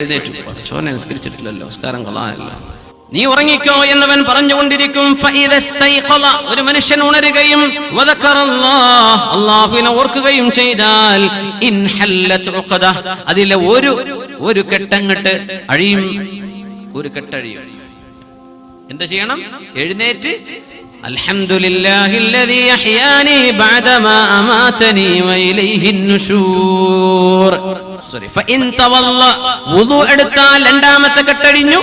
എഴുന്നേറ്റു, ചോനെ നിസ്കരിച്ചിട്ടില്ലല്ലോ, നമസ്കാരം കൊള്ളാമല്ലോ, നീ ഉറങ്ങിക്കോ എന്നവൻ പറഞ്ഞുകൊണ്ടിരിക്കും. ഒരു മനുഷ്യൻ ഉണരുകയും അല്ലാഹുവിനെ ഓർക്കുകയും ചെയ്താൽ അതിലെ ഒരു കെട്ടങ്ങട്ട് അഴിയും, ഒരു കെട്ടഴിയും. എന്താ ചെയ്യണം? എഴുന്നേറ്റ് അൽഹംദുലില്ലാഹില്ലദീ അഹ്യാനി ബഅദമാ അമാതനി വഇലൈഹിൻ നുശൂർ. ഫഇൻ തവല്ല, വുളു എടുത്താൽ രണ്ടാമത്തെ കെട്ടഴിഞ്ഞു,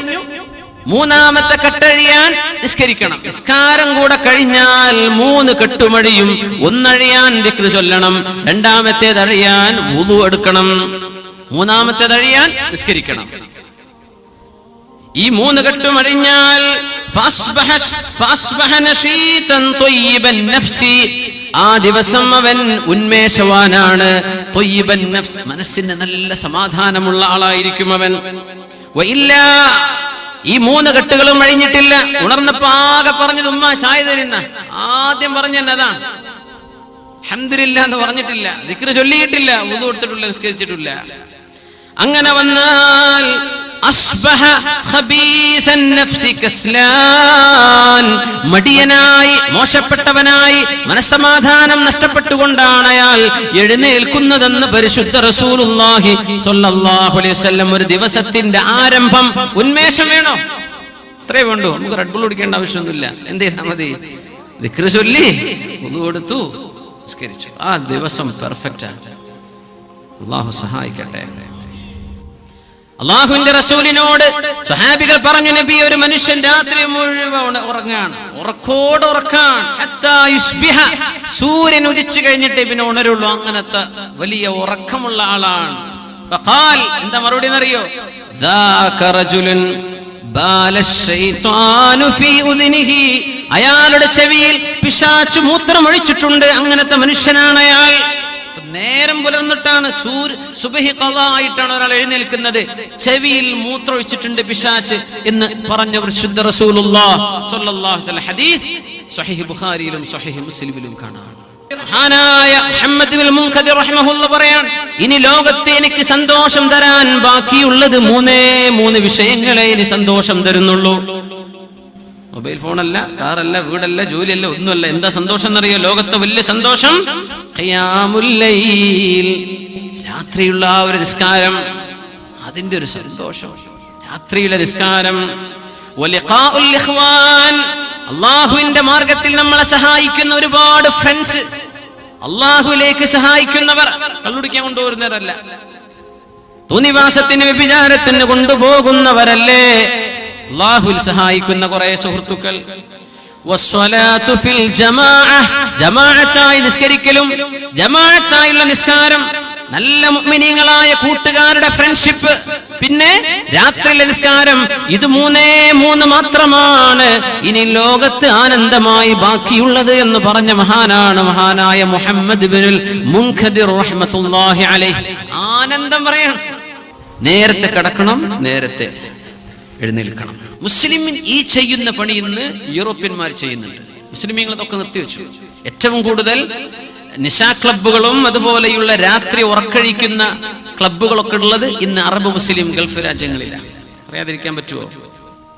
മൂന്നാമത്തെ കെട്ടഴിയാൻ നിസ്കരിക്കണം. നിസ്കാരം കൂടെ കഴിഞ്ഞാൽ 3 കെട്ടുമഴിയും. ഒന്നഴിയാൻ ദിക്ർ ചൊല്ലണം, രണ്ടാമത്തേതഴിയാൻ വുളു എടുക്കണം, മൂന്നാമത്തേതഴിയാൻ നിസ്കരിക്കണം. ഈ 3 കെട്ടുമഴിഞ്ഞാൽ ആ ദിവസം അവൻ ഉന്മേഷവാനാണ്. ത്വയ്യിബൻ നഫ്സ്, മനസ്സിന് നല്ല സമാധാനമുള്ള ആളായിരിക്കും അവൻ. ഈ 3 കെട്ടുകളും കഴിഞ്ഞിട്ടില്ല. ഉണർന്നപ്പോ ആകെ പറഞ്ഞത് ഉമ്മ ചായ തരുന്ന, ആദ്യം പറഞ്ഞു തന്നെ അതാണ്. അൽഹംദുലില്ലാ എന്ന് പറഞ്ഞിട്ടില്ല, ദിക്ർ ചൊല്ലിയിട്ടില്ല, വുളു എടുത്തിട്ടില്ല, നിസ്കരിച്ചിട്ടില്ല. അങ്ങനെ വന്നാൽ അസ്ബഹ ഖബീസൻ നഫ്സി കസ്ലാൻ, മടിയനായി, മോശപ്പെട്ടവനായി, മനസ്സമാധാനം നഷ്ടപ്പെട്ടുകൊണ്ടാണ് അയാൾ എഴുന്നേൽക്കുന്നതെന്ന് പരിശുദ്ധ റസൂലുള്ളാഹി സ്വല്ലല്ലാഹു അലൈഹി വസല്ലം. ഒരു ദിവസത്തിന്റെ ആരംഭം ഉന്മേഷം വേണോ? അത്രേ വേണ്ടൂ. നമുക്ക് റെഡ് ബുൾ കുടിക്കേണ്ട ആവശ്യമൊന്നുമില്ല. എന്ത് ചെയ്താൽ മതി? ദിക്ർ ചൊല്ലി വുളു എടുത്തു, നിസ്കരിച്ചു. ആ ദിവസം പെർഫെക്റ്റ് ആണ്. അല്ലാഹു സഹായിക്കട്ടെ. അള്ളാഹുവിന്റെ റസൂലിനോട് സ്വഹാബികൾ പറഞ്ഞു, നബി, ഒരു മനുഷ്യൻ രാത്രി മുഴുവൻ ഉറങ്ങാണ്, ഉറക്കോട് ഉറക്കാൻ, ഹത്താ യുസ്ബിഹ, സൂര്യൻ ഉദിച്ചു കഴിഞ്ഞിട്ട് പിന്നെ ഉണരുള്ളൂ. അങ്ങനത്തെ വലിയ ഉറക്കമുള്ള ആളാണ്. ഫഖാൽ, എന്താ മറുപടി എന്നറിയോ? ദാക റജുലുൻ ബാല ശൈത്വാനു ഫീ ഉദ്നിഹി, അയാളുടെ ചെവിയിൽ പിശാച് മൂത്രമൊഴിച്ചിട്ടുണ്ട്. അങ്ങനത്തെ മനുഷ്യനാണ് അയാൾ. നേരം പുലർന്നിട്ടാണ്, സുബഹി ഖളാ ആയിട്ടാണ് ഒരാൾ എഴുന്നേൽക്കുന്നത്, ചെവിയിൽ മൂത്രമൊഴിച്ചിട്ടുണ്ട് പിശാച് എന്ന് പറഞ്ഞ പരിശുദ്ധ റസൂലുള്ളാഹി സ്വല്ലല്ലാഹു അലൈഹി വസല്ലം. ഹദീസ് സ്വഹീഹ് ബുഖാരിയിലും സ്വഹീഹ് മുസ്ലിമിലും കാണാം. മഹാനായ മുഹമ്മദ് ഇബ്നുൽ മുൻകദിർ റഹിമഹുല്ലാഹ് പറയാൻ, ഇനി ലോകത്തെ എനിക്ക് സന്തോഷം തരാൻ ബാക്കിയുള്ളത് 3 വിഷയങ്ങളെ ഇനി സന്തോഷം തരുന്നുള്ളൂ. മൊബൈൽ ഫോണല്ല, കാറല്ല, വീടല്ല, ജോലിയല്ല, ഒന്നുമല്ല. എന്താ സന്തോഷം എന്നറിയോ? ലോകത്തെ വലിയ സന്തോഷം ഖിയാമുൽ ലൈൽ, രാത്രിയുള്ള ആ ഒരു നിസ്കാരം, അതിന്റെ ഒരു സന്തോഷം. രാത്രിയിലെ നിസ്കാരം. വലിഖാഉൽ ഇഖ്വാൻ, അല്ലാഹുവിന്റെ മാർഗത്തിൽ നമ്മളെ സഹായിക്കുന്ന ഒരുപാട് ഫ്രണ്ട്സ്, അല്ലാഹുവിലേക്ക് സഹായിക്കുന്നവർ. കള്ളുടിക്കാൻ കൊണ്ടുപോകുന്നവരല്ല, തോന്നിവാസത്തിന്, വ്യഭിചാരത്തിന് കൊണ്ടുപോകുന്നവരല്ലേ, അല്ലാഹുവിൽ സഹായിക്കുന്ന കുറെ സുഹൃത്തുക്കൾ. വസ്സലാത്തു ഫിൽ ജമാഅ, ജമാഅത്തായി നിസ്കരിക്കലും, ജമാഅത്തായുള്ള നിസ്കാരം, നല്ല മുഅ്മിനീങ്ങളായ കൂട്ടുകാരുടെ ഫ്രണ്ട്ഷിപ്പ്, പിന്നെ രാത്രിയിലെ നിസ്കാരം. ഇത് 3 മാത്രമാണ് ഇനി ലോകത്ത് ആനന്ദമായി ബാക്കിയുള്ളത് എന്ന് പറഞ്ഞ മഹാനാണ് മഹാനായ മുഹമ്മദ് ഇബ്നുൽ മുൻകദിർ റഹ്മത്തുള്ളാഹി അലൈഹി. ആനന്ദം പറയണം. നേരത്തെ കിടക്കണം, നേരത്തെ എഴുന്നേൽക്കണം. മുസ്ലിമിൻ ഈ ചെയ്യുന്ന പണി ഇന്ന് യൂറോപ്യന്മാർ ചെയ്യുന്നുണ്ട്. മുസ്ലിമീങ്ങൾ അതൊക്കെ നിർത്തിവെച്ചു. ഏറ്റവും കൂടുതൽ നിശാ ക്ലബ്ബുകളും അതുപോലെയുള്ള രാത്രി ഉറക്കഴിക്കുന്ന ക്ലബ്ബുകളൊക്കെ ഉള്ളത് ഇന്ന് അറബ് മുസ്ലിം ഗൾഫ് രാജ്യങ്ങളിലാണ്. പറയാതിരിക്കാൻ പറ്റുമോ?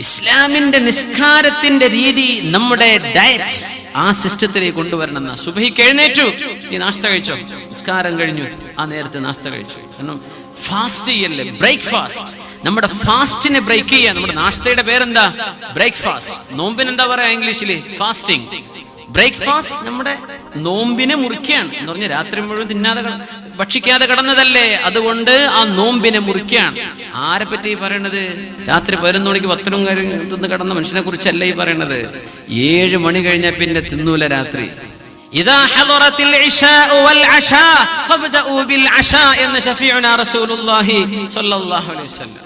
ഇസ്ലാമിന്റെ നിസ്കാരത്തിന്റെ രീതി, നമ്മുടെ ഡയറ്റ് ആ സിസ്റ്റത്തിലേക്ക് കൊണ്ടുവരണം. സുബഹിക്ക് എഴുന്നേറ്റു, ഈ നാസ്ത കഴിച്ചോ, നിസ്കാരം കഴിഞ്ഞു, ആ നേരത്തെ നാസ്ത കഴിച്ചു. കാരണം ഫാസ്റ്റ് ചെയ്യല്ലേ, ബ്രേക്ക്ഫാസ്റ്റ്. നമ്മുടെ ഫാസ്റ്റിനെ ബ്രേക്ക് ചെയ്യാൻ. നമ്മുടെ നാസ്തയുടെ പേരെന്താ? ബ്രേക്ക്ഫാസ്റ്റ്. നോമ്പിന് എന്താ പറയാ ഇംഗ്ലീഷില്? ഫാസ്റ്റിംഗ്. ബ്രേക്ക്ഫാസ്റ്റ് നമ്മുടെ നോമ്പിനെ മുറിക്കുകയാണ് എന്ന് പറഞ്ഞാൽ രാത്രി മുഴുവൻ തിന്നാതെ ഭക്ഷിക്കാതെ കിടന്നതല്ലേ, അതുകൊണ്ട് ആ നോമ്പിനെ മുറിക്കുകയാണ്. ആരെ പറ്റി പറയണത്? രാത്രി 11 മണിക്ക് 10 കഴിഞ്ഞ് തിന്ന് കിടന്ന മനുഷ്യനെ കുറിച്ചല്ല ഈ പറയണത്. 7 മണി കഴിഞ്ഞാൽ പിന്നെ തിന്നൂല രാത്രി. ഇദാ ഹദറത്തിൽ ഇശാഉ വൽ അശാ ഫബ്ദഉ ബിൽ അശാ എന്ന് ശഫീഉനാ റസൂലുള്ളാഹി സ്വല്ലല്ലാഹു അലൈഹി വസല്ലം.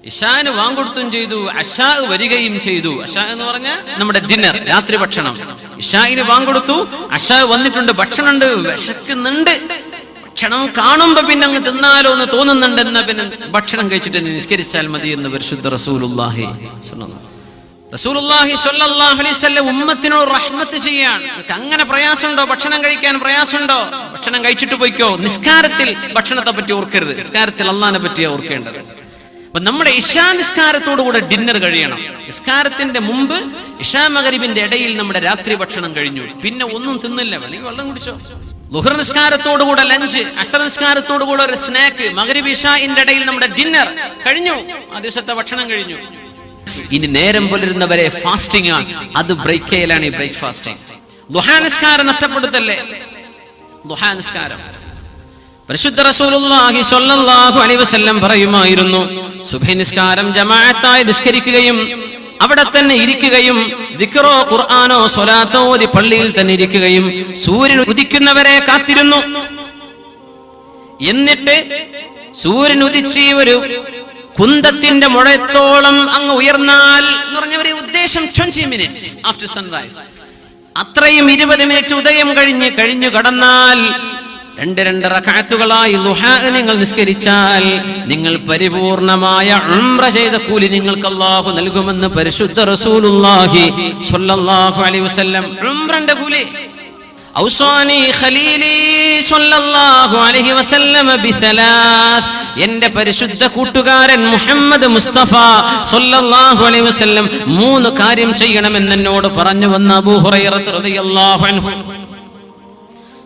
ഇശാന് വാങ്കൊടുത്തും ചെയ്തു, അശാ വരികയും ചെയ്തു. അശാ എന്ന് പറഞ്ഞാൽ നമ്മുടെ ഡിന്നർ, രാത്രി ഭക്ഷണം. ഇശായിന് വാങ്കൊടുത്തു, അശാ വന്നിട്ടുണ്ട്, ഭക്ഷണമുണ്ട്, വിശക്കുന്നുണ്ട്. ഭക്ഷണം കാണുമ്പോ പിന്നെ അങ്ങ് തിന്നാലോ എന്ന് തോന്നുന്നുണ്ട്. എന്നാ പിന്നെ ഭക്ഷണം കഴിച്ചിട്ട് നിസ്കരിച്ചാൽ മതി എന്ന് പരിശുദ്ധ റസൂലുള്ളാഹി സ്വല്ലല്ലാഹു അലൈഹി വസല്ലം. റസൂലുള്ളാഹി സ്വല്ലല്ലാഹു അലൈഹി വസല്ലം ഉമ്മത്തിനോട് റഹ്മത്ത് ചെയ്യാൻ. അങ്ങനെ പ്രയാസമുണ്ടോ? ഭക്ഷണം കഴിക്കാൻ പ്രയാസമുണ്ടോ? ഭക്ഷണം കഴിച്ചിട്ട് പോയിക്കോ. നിസ്കാരത്തിൽ ഭക്ഷണത്തെ പറ്റി ഓർക്കരുത്, നിസ്കാരത്തിൽ അള്ളാഹിനെ പറ്റിയാ ഓർക്കേണ്ടത്. അപ്പൊ നമ്മുടെ ഇശാ നിസ്കാരത്തോടുകൂടെ ഡിന്നർ കഴിയണം. നിസ്കാരത്തിന്റെ മുമ്പ് ഇശാ മഗ്രിബിന്റെ ഇടയിൽ നമ്മുടെ രാത്രി ഭക്ഷണം കഴിഞ്ഞു, പിന്നെ ഒന്നും തിന്നില്ല, വേണമെങ്കിൽ വെള്ളം കുടിച്ചോ. ളുഹർ നിസ്കാരത്തോടുകൂടെ ലഞ്ച്, അസ്ർ നിസ്കാരത്തോടുകൂടെ ഒരു സ്നാക്ക്, മഗ്രിബ് ഇശാഇന്റെ ഇടയിൽ നമ്മുടെ ഡിന്നർ കഴിഞ്ഞു, ആ ദിവസത്തെ ഭക്ഷണം കഴിഞ്ഞു. ഇനി നേരം പുലരുന്നവരെ ഫാസ്റ്റിംഗ് ആണ്, അത് ബ്രേക്ക് ചെയ്യലാണ് ഈ ബ്രേക്ക് ഫാസ്റ്റിംഗ്. ദുഹാ നിസ്കാരം നഷ്ടപ്പെടുത്തല്ലേ. ദുഹാ നിസ്കാരം പരിശുദ്ധ റസൂലുള്ളാഹി സ്വല്ലല്ലാഹു അലൈഹി വസല്ലം പറയുമായിരുന്നു, സുബ്ഹി നിസ്കാരം ജമാഅത്തായി നിസ്കരിക്കുകയും അവിടെ തന്നെ ഇരിക്കുകയും ദിക്റോ ഖുർആനോ സ്വലാത്തോ ഓതി പള്ളിയിൽ തന്നെ ഇരിക്കുകയും സൂര്യൻ ഉദിക്കുന്നവരെ കാത്തിരുന്നു. എന്നിട്ട് സൂര്യൻ ഉദിച്ച് ഒരു കുന്തത്തിന്റെ മുഴത്തോളം അങ്ങ് ഉയർന്നാൽ എന്ന് പറഞ്ഞവരെ ഉദ്ദേശം 20 minutes ആഫ്റ്റർ സൺറൈസ്, അത്രയും 20 മിനിറ്റ് ഉദയം കഴിഞ്ഞു കടന്നാൽ 2 റക്അത്തുകളായി ദുഹാ നിങ്ങൾ നിസ്കരിച്ചാൽ നിങ്ങൾ പരിപൂർണമായ ഉംറ ചെയ്ത കൂലി നിങ്ങൾക്ക് അല്ലാഹു നൽകുമെന്ന് പരിശുദ്ധ റസൂലുള്ളാഹി സ്വല്ലല്ലാഹു അലൈഹി വസല്ലം. ഉംറന്റെ കൂലി. ഔസാനി ഖലീലി സ്വല്ലല്ലാഹു അലൈഹി വസല്ലം ബിസലാത്ത്, എന്റെ പരിശുദ്ധ കൂട്ടുകാരൻ മുഹമ്മദ് മുസ്തഫ സ്വല്ലല്ലാഹു അലൈഹി വസല്ലം 3 കാര്യം ചെയ്യണമെന്ന് എന്നോട് പറഞ്ഞു വന്ന അബൂ ഹുറൈറ റളിയല്ലാഹു അൻഹു.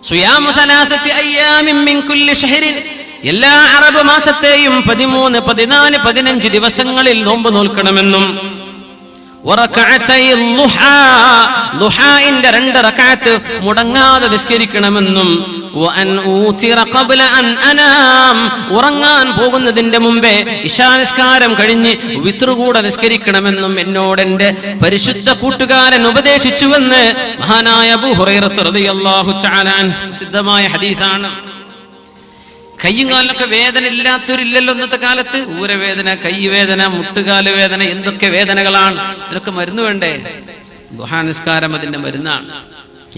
സുയാമു 3 അയ്യാമിൻ മിൻ കുല്ലി ഷഹ്റിൻ, എല്ലാ അറബ് മാസത്തെയും 13, 14, 15 ദിവസങ്ങളിൽ നോമ്പ് നോൽക്കണമെന്നും ളുഹാഇന്റെ 2 റക്അത്ത് മുടങ്ങാതെ നിസ്കരിക്കണമെന്നും ഉറങ്ങാൻ പോകുന്നതിന്റെ മുമ്പേ ഇശാ നിസ്കാരം കഴിഞ്ഞ് വിത്ർ കൂടെ നിസ്കരിക്കണമെന്നും എന്നോട് എന്റെ പരിശുദ്ധ കൂട്ടുകാരൻ ഉപദേശിച്ചുവെന്ന് മഹാനായ അബൂ ഹുറൈറ റളിയല്ലാഹു തആല അൻഹു സിദ്ധമായ ഹദീസാണ്. കയ്യും കാലിനൊക്കെ വേദന ഇല്ലാത്തവരില്ലല്ലോ ഇന്നത്തെ കാലത്ത്. ഊരവേദന, കൈവേദന, മുട്ടുകാല് വേദന, എന്തൊക്കെ വേദനകളാണ്. ഇതൊക്കെ മരുന്ന് വേണ്ടേ? ദുഹാ നിസ്കാരം അതിന്റെ മരുന്നാണ്.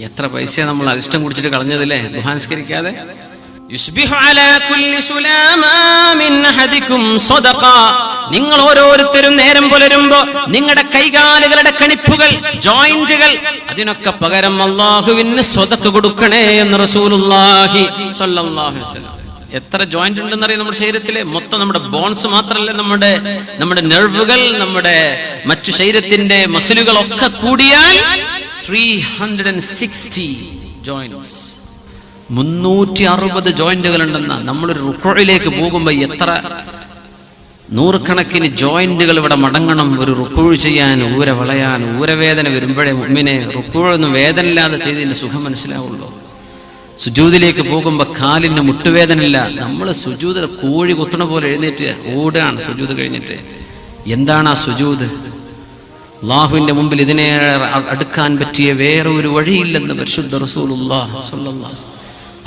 എത്ര പൈസ നമ്മൾ അരിഷ്ടം കുടിച്ചിട്ട് കളഞ്ഞതില്ലേ ദുഹാ നിസ്കരിക്കാതെ. നിങ്ങൾ ഓരോരുത്തരും നേരം പുലരുമ്പോ നിങ്ങളുടെ കൈകാലുകളുടെ കണിപ്പുകൾ, ജോയിന്റുകൾ, അതിനൊക്കെ പകരം അല്ലാഹുവിന് സ്വതക്ക കൊടുക്കണേ എന്ന് റസൂലുള്ളാഹി സ്വല്ലല്ലാഹു അലൈഹി വസല്ലം. എത്ര ജോയിന്റ് ഉണ്ടെന്ന് അറിയാം നമ്മുടെ ശരീരത്തിലെ? മൊത്തം നമ്മുടെ ബോൺസ് മാത്രമല്ല, നമ്മുടെ നെർവുകൾ, നമ്മുടെ മറ്റു ശരീരത്തിന്റെ മസിലുകളൊക്കെ കൂടിയാൽ 360 ജോയിന്റ്സ്, 360 ജോയിന്റുകൾ ഉണ്ടെന്ന. നമ്മളൊരു റുക്കൂഇലേക്ക് പോകുമ്പോ എത്ര നൂറുകണക്കിന് ജോയിന്റുകൾ ഇവിടെ മടങ്ങണം ഒരു റുക്കൂഅ് ചെയ്യാൻ, ഊര വളയാൻ. ഊരവേദന വരുമ്പോഴേ മുഅ്മിനെ റുക്കൂഅൊന്നും വേദന ഇല്ലാതെ ചെയ്തതിന്റെ സുഖം മനസ്സിലാവുള്ളൂ. സുജൂദിലേക്ക് പോകുമ്പോ കാലിന് മുട്ടുവേദനയില്ല. നമ്മൾ സുജൂദിൽ കോഴി കുത്തണ പോലെ എഴുന്നേറ്റ് ഓടുകയാണ് സുജൂദ് കഴിഞ്ഞിട്ട്. എന്താണ് ആ സുജൂദ്? അല്ലാഹുവിന്റെ മുമ്പിൽ ഇതിനെ അടുക്കാൻ പറ്റിയ വേറെ ഒരു വഴിയില്ലെന്ന് പരിശുദ്ധ റസൂലുള്ളാഹി സ്വല്ലല്ലാഹു അലൈഹി വസല്ലം.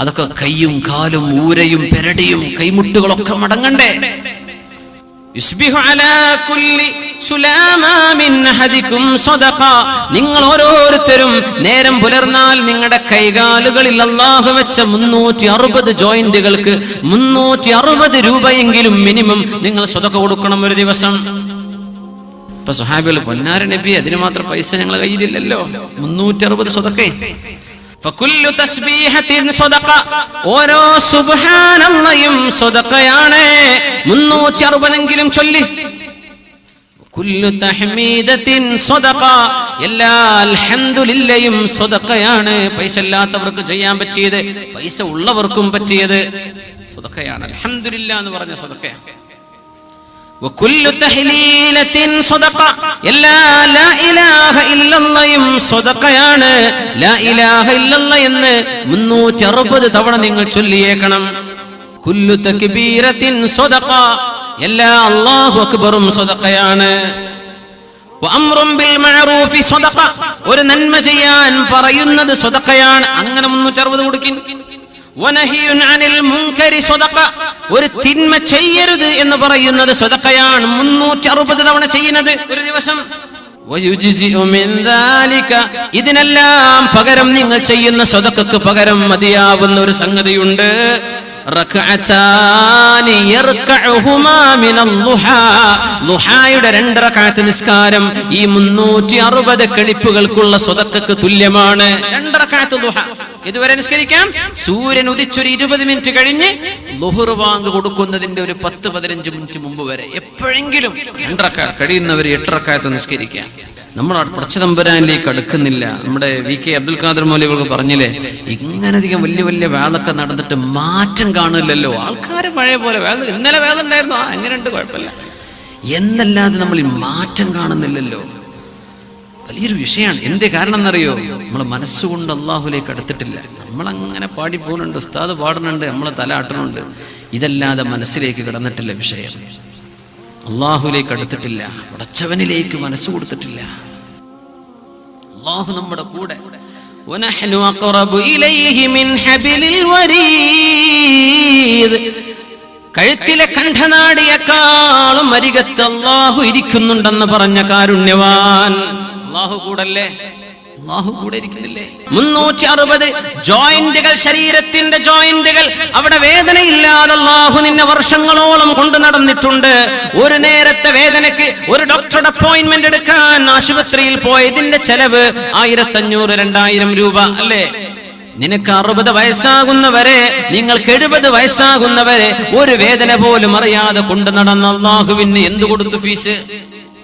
അതൊക്കെ കൈയും കാലും ഊരയും പെരടിയും കൈമുട്ടുകളൊക്കെ മടങ്ങണ്ടേ? നിങ്ങൾ ഓരോരുത്തരും നേരം പുലർന്നാൽ നിങ്ങളുടെ കൈകാലുകളിൽ അല്ലാഹു വെച്ച 360 ജോയിന്റുകൾക്ക് 360 രൂപയെങ്കിലും മിനിമം നിങ്ങൾ സ്വതക്ക കൊടുക്കണം ഒരു ദിവസം. ഇപ്പൊ സ്വഹാബികൾ, പൊന്നാര നബി, അതിന് മാത്രം പൈസ ഞങ്ങളുടെ കയ്യിലില്ലല്ലോ, 360 സ്വതക്കേ. ഫകുല്ലു തസ്ബീഹത്തിൻ സ്വദഖ, ഓരോ സുബ്ഹാനല്ലാഹും സ്വദഖയാണ്. 360 എങ്കിലും ചൊല്ലി. കുല്ലു തഹ്മീദത്തിൻ സ്വദഖ, എല്ലാ അൽഹംദുലില്ലയും സ്വദഖയാണ്. പൈസ ഇല്ലാത്തവർക്ക് ചെയ്യാൻ പറ്റിയത്, പൈസ ഉള്ളവർക്കും പറ്റിയത് സ്വദഖയാണ്. അൽഹംദുലില്ലാ എന്ന് പറഞ്ഞ സ്വദഖയാണ്. വകുല്ലു തഹ്ലീലത്തിൻ സ്വദഖ, എല്ലാ ലാ ഇലാഹ ഇല്ലല്ലാഹും സ്വദഖയാണ്. ലാ ഇലാഹ ഇല്ലല്ലാഹ് എന്ന് 360 തവണ നിങ്ങൾ ചൊല്ലിയേക്കണം. കുല്ലു തക്ബീറത്തിൻ സ്വദഖ, എല്ലാ അല്ലാഹു അക്ബറും സ്വദഖയാണ്. വഅംറുൻ ബിൽ മഅറൂഫി സ്വദഖ, ഒരു നന്മ ചെയ്യാൻ പറയുന്നത് സ്വദഖയാണ്. അങ്ങനെ 360 കൊടുക്കിൻ. വനഹിയുൻ അനിൽ മുൻകരി സ്വദഖ, ഒരു തിന്മ ചെയ്യരുത് എന്ന് പറയുന്നത് സ്വദഖയാണ്. 360 തവണ ചെയ്യുന്നത് ഒരു ദിവസം. വയുജ്സിഉ മിൻ ദാലിക, ഇതിനെല്ലാം പകരം നിങ്ങൾ ചെയ്യുന്ന സ്വദഖക്ക് പകരം മതിയാവുന്ന ഒരു സംഗതിയുണ്ട്. റക്അതാനി യർകഉഹുമാ മിനൽ ളുഹാ, ളുഹായുടെ 2 റക്അത്ത് നിസ്കാരം ഈ 360 കെളിപ്പുകൾക്കുള്ള സ്വതക്കക്ക് തുല്യമാണ്. 2 റക്അത്ത് ളുഹ ഇതുവരെ നിസ്കരിക്കാം. സൂര്യൻ ഉദിച്ചൊരു 20 മിനിറ്റ് കഴിഞ്ഞ് ളുഹർ ബാങ്ക് കൊടുക്കുന്നതിന്റെ ഒരു 10-15 മിനിറ്റ് മുമ്പ് വരെ എപ്പോഴെങ്കിലും 2 റക്അത്ത് കഴിയുന്നവർ 8 റക്അത്ത് നിസ്കരിക്കാം. നമ്മൾ പടച്ചതമ്പുരാനിലേക്ക് അടുക്കുന്നില്ല. നമ്മുടെ VK അബ്ദുൽ ഖാദർ മൗലവി പറഞ്ഞില്ലേ, ഇങ്ങനധികം വലിയ വലിയ വേളൊക്കെ നടന്നിട്ട് മാറ്റം കാണില്ലല്ലോ. ആൾക്കാർ പഴയ പോലെ ഇന്നലെ വേള ഉണ്ടായിരുന്നു, എങ്ങനെയുണ്ട്, കുഴപ്പമില്ല എന്നല്ലാതെ നമ്മൾ ഈ മാറ്റം കാണുന്നില്ലല്ലോ. വലിയൊരു വിഷയമാണ്. എന്തേ കാരണം എന്നറിയോ? നമ്മൾ മനസ്സുകൊണ്ട് അള്ളാഹുലേക്ക് അടുത്തിട്ടില്ല. നമ്മളങ്ങനെ പാടി പോകുന്നുണ്ട്, ഉസ്താദ് പാടുന്നുണ്ട്, നമ്മളെ തല ആട്ടുന്നുണ്ട്, ഇതല്ലാതെ മനസ്സിലേക്ക് കിടന്നിട്ടില്ല വിഷയം. അള്ളാഹുലേക്ക് അടുത്തിട്ടില്ല, പടച്ചവനിലേക്ക് മനസ്സ് കൊടുത്തിട്ടില്ല. അള്ളാഹു നമ്മുടെ കൂടെ. വനഹ്നു അഖറബു ഇലൈഹി മിൻ ഹബിലിൽ വരീദ്, കഴുത്തിലെ കണ്ഠനാടിയേക്കാളും അരികത്ത് അള്ളാഹു ഇരിക്കുന്നുണ്ടെന്ന് പറഞ്ഞ കാരുണ്യവാൻ. അള്ളാഹു കൂടല്ലേ? അള്ളാഹു കൂടെ ഇരിക്കുന്നില്ലേ? 360 ജോയിന്റുകൾ, ശരീരത്തിന്റെ ജോയിന്റുകൾ, അവിടെ വേദനയില്ലാതെ അള്ളാഹു നിന്നെ വർഷങ്ങളോളം കൊണ്ടു നടന്നിട്ടുണ്ട്. ഒരു നേരത്തെ വേദനയ്ക്ക് ഒരു ഡോക്ടറുടെ അപ്പോയിന്റ്മെന്റ് എടുക്കാൻ ആശുപത്രിയിൽ പോയതിന്റെ ചെലവ് 1500-2000 രൂപ അല്ലേ? നിനക്ക് 60 വയസ്സാകുന്നവരെ, നിങ്ങൾക്ക് 70 വയസ്സാകുന്നവരെ ഒരു വേദന പോലും അറിയാതെ കൊണ്ടു നടന്ന അള്ളാഹുവിന് എന്ത് കൊടുത്തു ഫീസ്?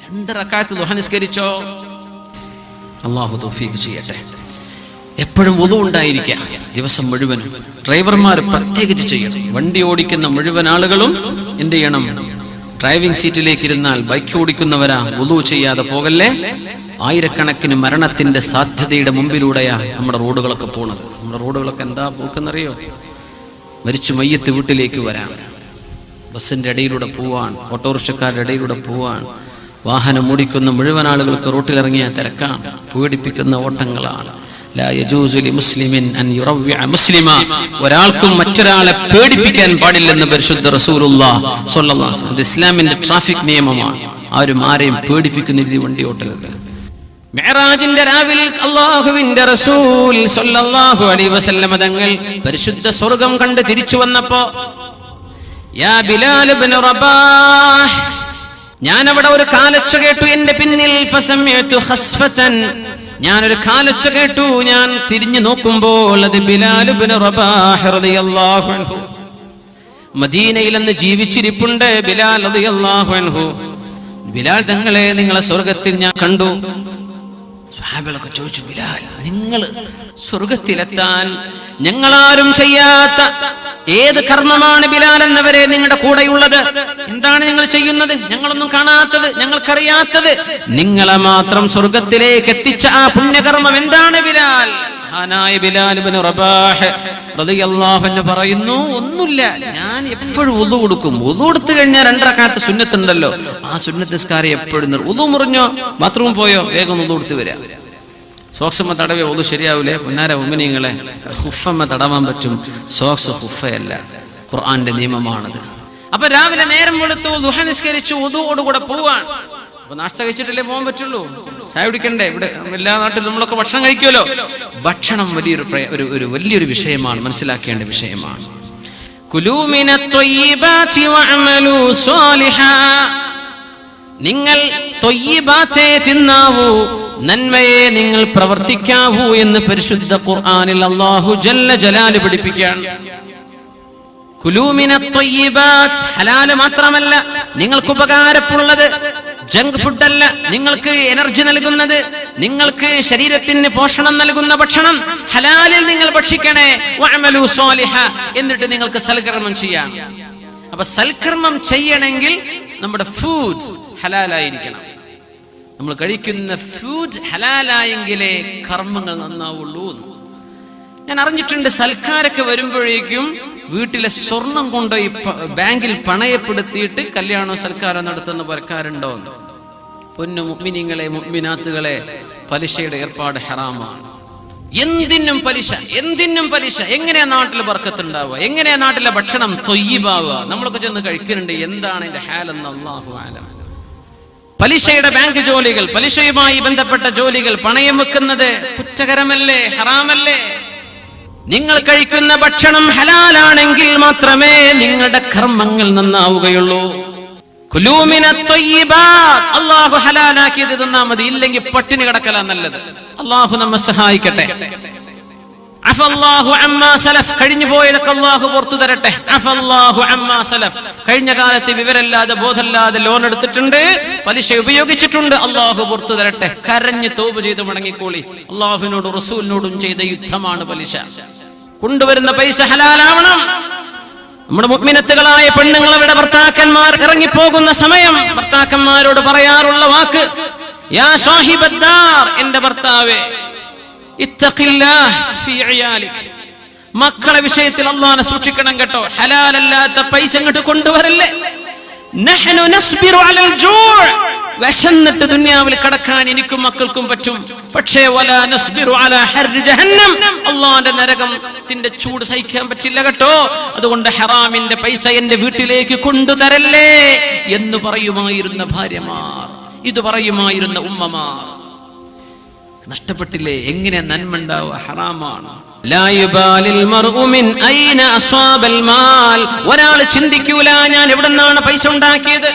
2 റക്അത്ത് ദുഹ നിസ്കരിച്ചോ? അള്ളാഹു തൗഫീഖ് ചെയ്യട്ടെ. എപ്പോഴും വുളു ഉണ്ടായിരിക്കാം ദിവസം മുഴുവൻ. ഡ്രൈവർമാർ പ്രത്യേകിച്ച് ചെയ്യണം. വണ്ടി ഓടിക്കുന്ന മുഴുവൻ ആളുകളും എന്ത് ചെയ്യണം? ഡ്രൈവിംഗ് സീറ്റിലേക്ക് ഇരുന്നാൽ, ബൈക്ക് ഓടിക്കുന്നവരാ, വുളു ചെയ്യാതെ പോകല്ലേ. ആയിരക്കണക്കിന് മരണത്തിന്റെ സാധ്യതയുടെ മുമ്പിലൂടെയാ നമ്മുടെ റോഡുകളൊക്കെ പോണത്. നമ്മുടെ റോഡുകളൊക്കെ എന്താ പോക്കെന്നറിയോ? മരിച്ചു മയ്യത്ത് വീട്ടിലേക്ക് വരാൻ, ബസ്സിന്റെ ഇടയിലൂടെ പോവാൻ, ഓട്ടോറിക്ഷക്കാരുടെ ഇടയിലൂടെ പോവാൻ, വാഹനം ഓടിക്കുന്ന മുഴുവൻ ആളുകൾക്ക് റോട്ടിലിറങ്ങിയ തിരക്കാണ്, പേടിപ്പിക്കുന്ന ഓട്ടങ്ങളാണ്. ലാ യജൂസു ലിമുസ്ലിമിൻ അൻ യുറവ്വിഅ മുസ്ലിമ, ഒരാൾക്കും മറ്റൊരാളെ പേടിപ്പിക്കാൻ പാടില്ലെന്ന് പരിശുദ്ധ റസൂലുള്ളാഹി സ്വല്ലല്ലാഹു അലൈഹി വസല്ലം. ഇത് ഇസ്ലാമിന്റെ ട്രാഫിക് നിയമമാണ്. ആരും ആരെയും പേടിപ്പിക്കുന്ന രീതി വണ്ടി ഓട്ടരുത്. മിഅ്റാജിന്റെ രാവിൽ അല്ലാഹുവിന്റെ റസൂൽ സ്വല്ലല്ലാഹു അലൈഹി വസല്ലം തങ്ങൾ പരിശുദ്ധ സ്വർഗ്ഗം കണ്ട് തിരിച്ചു വന്നപ്പോ, യാ ബിലാൽ ഇബ്നു റബാഹ്, ഞാൻ അവിടെ ഒരു കാലൊച്ച കേട്ടു എന്റെ പിന്നിൽ. ഫസമിഅതു ഖസ്ഫതൻ, ഞാനൊരു കാലൊച്ച കേട്ടു. ഞാൻ തിരിഞ്ഞു നോക്കുമ്പോൾ അത് ബിലാൽ ഇബ്നു റബാഹ് റളിയല്ലാഹു അൻഹു. മദീനയിൽ അന്ന് ജീവിച്ചിരിപ്പുണ്ട് ബിലാൽ റളിയല്ലാഹു അൻഹു. ബിലാൽ തങ്ങളെ നിങ്ങളെ സ്വർഗ്ഗത്തിൽ ഞാൻ കണ്ടു. സ്വഹാബികളൊക്കെ ചോദിച്ചു, ബിലാൽ, നിങ്ങൾ സ്വർഗ്ഗത്തിലെത്താൻ ഞങ്ങളാരും ചെയ്യാത്ത ഏത് കർമ്മമാണ് ബിലാൽ എന്നവരെ നിങ്ങളുടെ കൂടെയുള്ളത്? എന്താണ് നിങ്ങൾ ചെയ്യുന്നത്? ഞങ്ങളൊന്നും കാണാത്തത്, ഞങ്ങൾക്കറിയാത്തത്. നിങ്ങളെ മാത്രം സ്വർഗത്തിലേക്ക് എത്തിച്ച ആ പുണ്യകർമ്മം എന്താണ് ബിലാൽ? മഹാനായ ബിലാൽ ഇബ്നു റബാഹ് റളിയല്ലാഹു അൻഹു പറയുന്നു, ഒന്നുമില്ല, ഞാൻ എപ്പോഴും വുളു കൊടുക്കും. വുളു എടുത്തു കഴിഞ്ഞാൽ 2 റക്അത്ത് സുന്നത്തുണ്ടല്ലോ, ആ സുന്നത്ത് നിസ്കാരം എപ്പോഴും. വുളു മുറിഞ്ഞോ, ബാത്റൂം പോയോ, വേഗം വുളു എടുത്ത് വരാം. സോക്സമ്മ തടവേ ഒതു ശരിയാവൂലേ? പൊന്നാര ഉമ്മിനിങ്ങളെ, ഹുഫമ്മ തടവാൻ പറ്റും, സോക്സ് ഹുഫയല്ല. ഖുർആന്റെ നിയമമാണത്. അപ്പൊ രാവിലെ നേരം വെളുത്തു, ദുഹ നിസ്കരിച്ചു, വുദൂഓടുകൂടെ പോവാൻ. അപ്പൊ നാസ്ത കഴിച്ചിട്ടല്ലേ പോകാൻ പറ്റുള്ളൂ, ചായ കുടിക്കണ്ടേ? ഇവിടെ എല്ലാ നാട്ടിലും നമ്മളൊക്കെ ഭക്ഷണം കഴിക്കുമല്ലോ. ഭക്ഷണം വലിയൊരു വിഷയമാണ്, മനസ്സിലാക്കേണ്ട വിഷയമാണ്. കുലൂ മിനത്വയ്യിബാതി വഅമലൂ സ്വാലിഹാ, നിങ്ങൾ ത്വയ്യിബാത്തെ തിന്നാവൂ, നന്മയെ നിങ്ങൾ പ്രവർത്തിക്കാവൂ എന്ന് പരിശുദ്ധ ഖുർആനിൽ അല്ലാഹു ജല്ല ജലാല് പഠിപ്പിക്കുകയാണ്. കുലൂ മിനത്വയ്യിബാത്, ഹലാല് മാത്രമല്ല, നിങ്ങൾക്ക് ഉപകാരമുള്ളത്, ജങ്ക് ഫുഡ് അല്ല, നിങ്ങൾക്ക് എനർജി നൽകുന്നത്, നിങ്ങൾക്ക് ശരീരത്തിന് പോഷണം നൽകുന്ന ഭക്ഷണം ഹലാലിൽ നിങ്ങൾ ഭക്ഷിക്കണേ. വഅമലൂ സ്വാലിഹ, എന്നിട്ട് നിങ്ങൾക്ക് സൽക്കർമ്മം ചെയ്യാം. അപ്പൊ സൽക്കർമ്മം ചെയ്യണമെങ്കിൽ നമ്മുടെ ഫുഡ് ഹലാലായിരിക്കണം. നമ്മൾ കഴിക്കുന്ന ഫുഡ് ഹലാലായെങ്കിലേ കർമ്മങ്ങൾ നന്നാവുള്ളൂ. ഞാൻ അറിഞ്ഞിട്ടുണ്ട്, സൽക്കാരൊക്കെ വരുമ്പോഴേക്കും വീട്ടിലെ സ്വർണം കൊണ്ടുപോയി ബാങ്കിൽ പണയപ്പെടുത്തിയിട്ട് കല്യാണോ സൽക്കാരം നടത്തുന്ന പരക്കാരുണ്ടോ? പൊന്നു മുഅ്മിനീങ്ങളെ, മുഅ്മിനാത്തുകളെ, പലിശയുടെ ഏർപ്പാട് ഹറാമാണ്. എന്തിനും പലിശ, എന്തിനും പലിശ. എങ്ങനെയാ നാട്ടിൽ ബർക്കത്തുണ്ടാവുക? എങ്ങനെയാ നാട്ടിലെ ഭക്ഷണം ത്വയ്യിബാവുക? നമ്മളൊക്കെ ചെന്ന് കഴിക്കുന്നുണ്ട്, എന്താണ് എന്റെ ഹാലെന്ന് അല്ലാഹു അലം. പലിശയുടെ ബാങ്ക് ജോലികൾ, പലിശയുമായി ബന്ധപ്പെട്ട ജോലികൾ, പണയം വെക്കുന്നത് കുറ്റകരമല്ലേ, ഹറാമല്ലേ? നിങ്ങൾ കഴിക്കുന്ന ഭക്ഷണം ഹലാലാണെങ്കിൽ മാത്രമേ നിങ്ങളുടെ കർമ്മങ്ങൾ നന്നാവുകയുള്ളൂ. കുലൂ മിനത് ത്വയ്യിബാത്ത്, അല്ലാഹു ഹലാലാക്കിയത് തിന്നാ മതി, ഇല്ലെങ്കിൽ പട്ടിണി കിടക്കലാ നല്ലത്. അല്ലാഹു നമ്മെ സഹായിക്കട്ടെ. അഫല്ലാഹു അമ്മാ സലഫ്, കഴിഞ്ഞു പോയതൊക്കെ അല്ലാഹു പുറത്തു തരട്ടെ. അഫല്ലാഹു അമ്മാ സലഫ്, കഴിഞ്ഞ കാലത്ത് വിവരമില്ലാതെ ബോധമില്ലാതെ ലോൺ എടുത്തിട്ടുണ്ട്, പലിശ ഉപയോഗിച്ചിട്ടുണ്ട്, അല്ലാഹു പുറത്തു തരട്ടെ. കരഞ്ഞ് തൗബ ചെയ്ത് മടങ്ങിക്കോളി. അല്ലാഹുവിനോടും റസൂലിനോടും ചെയ്ത യുദ്ധമാണ് പലിശ. കൊണ്ടുവരുന്ന പൈസ ഹലാലാവണം. നമ്മുടെ മുഅ്മിനത്തുകളായ പെണ്ണുങ്ങൾ അവരുടെ ഭർത്താക്കന്മാർ ഇറങ്ങിപ്പോകുന്ന സമയം ഭർത്താക്കന്മാരോട് പറയാറുള്ള വാക്ക്, യാ സാഹിബദ്ദാർ, എന്റെ ഭർത്താവേ, ഇത്തഖില്ലാഹ് ഫീ ഇയാലിക്, മക്കളെ വിഷയത്തിൽ അല്ലാഹുവിനെ സൂക്ഷിക്കണം കേട്ടോ. ഹലാലല്ലാത്ത പൈസ ഇങ്ങോട്ട് കൊണ്ടുവരല്ലേ. നഹ്നു നസ്ബിറു അലൽ ജൂഅ്, വിശന്നിട്ട് ദുനിയാവിൽ കടക്കാൻ എനിക്കും മക്കൾക്കും പറ്റും, പക്ഷേ വലാ നസ്ബിറു അലാ ഹർരി ജഹന്നം, അല്ലാഹുവിന്റെ നരകത്തിന്റെ ചൂട് സഹിക്കാൻ പറ്റില്ല കേട്ടോ. അതുകൊണ്ട് ഹറാമിന്റെ പൈസ എന്റെ വീട്ടിലേക്ക് കൊണ്ടുതരല്ലേ എന്ന് പറയുമായിരുന്ന ഭാര്യമാർ, ഇത് പറയുമായിരുന്ന ഉമ്മമാർ. നഷ്ടപ്പെട്ടില്ലേ? എങ്ങനെ നന്മ ഉണ്ടാവുക? ഹറാമാണ്. ലാ യുബാലിൽ മർഉ മിൻ ഐന അസ്വാബൽ മാൽ, ഒരാൾ ചിന്തിക്കൂല ഞാൻ എവിടുന്നാണ് പൈസ ഉണ്ടാക്കിയത്.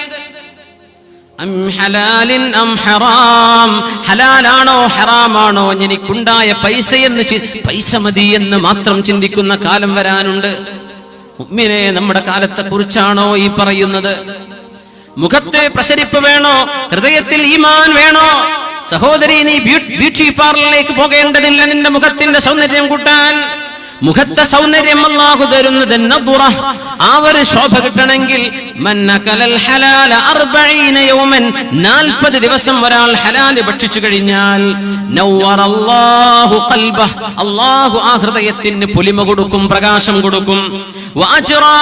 അം ഹലാലിൻ അം ഹറാം, ഹലാലാണോ ഹറാമാണോ എനിക്കുണ്ടായ പൈസ എന്ന് പൈസ മതി എന്ന് മാത്രം ചിന്തിക്കുന്ന കാലം വരാനുണ്ട്. മുഅ്മിനെ, നമ്മുടെ കാലത്തെ കുറിച്ചാണോ ഈ പറയുന്നത്? മുഖത്ത് പ്രസരിപ്പ് വേണോ? ഹൃദയത്തിൽ ഈമാൻ വേണോ? സഹോദരി, നീ ബ്യൂട്ടി പാർലറിലേക്ക് പോകേണ്ടതില്ല നിന്റെ മുഖത്തിന്റെ സൗന്ദര്യം കൂട്ടാൻ. മുഖത്തെ സൗന്ദര്യം അല്ലാഹു തരുന്നത് നദ്റ, ആ ഒരു ശോഭ കിട്ടണമെങ്കിൽ മന്നകലൽ ഹലാല 40 യൗമൻ, 40 ദിവസം ഒരാൾ ഹലാൽ ഭക്ഷിച്ചു കഴിഞ്ഞാൽ നവ്വറല്ലാഹു ഖൽബഹ, അല്ലാഹു ആ ഹൃദയത്തിന് പൊലിമ കൊടുക്കും, പ്രകാശം കൊടുക്കും. വഅജ്റാ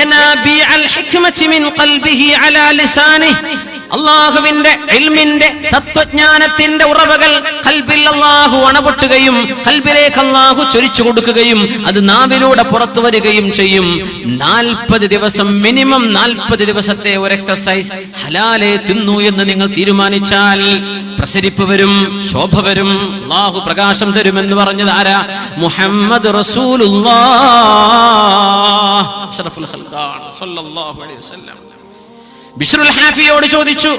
യനാബിഅൽ ഹിക്മതി മിൻ ഖൽബിഹി അലാ ലിസാനിഹി, അല്ലാഹുവിന്റെ ഇൽമിന്റെ തത്വജ്ഞാനത്തിന്റെ ഉറവകൾ ഖൽബിൽ അല്ലാഹു അണപൊട്ടുകയും ഖൽബിലേക്ക് അല്ലാഹു ചൊരിച്ചു കൊടുക്കുകയും അത് നാവിലൂടെ പുറത്തു വരികയും ചെയ്യും. 40 ദിവസം, മിനിമം 40 ദിവസത്തെ ഒരു എക്സർസൈസ് ഹലാലെ തിന്നു എന്ന് നിങ്ങൾ തീരുമാനിച്ചാൽ പ്രസരിപ്പ് വരും, ശോഭ വരും, അല്ലാഹു പ്രകാശം തരുമെന്ന് പറഞ്ഞത് ആരാ? മുഹമ്മദ് റസൂലുള്ളാഹ് അഷ്റഫുൽ ഖൽഖാൻ സ്വല്ലല്ലാഹു അലൈഹി വസല്ലം. ബിശ്റുൽ ഹാഫിയോട് ചോദിച്ചു,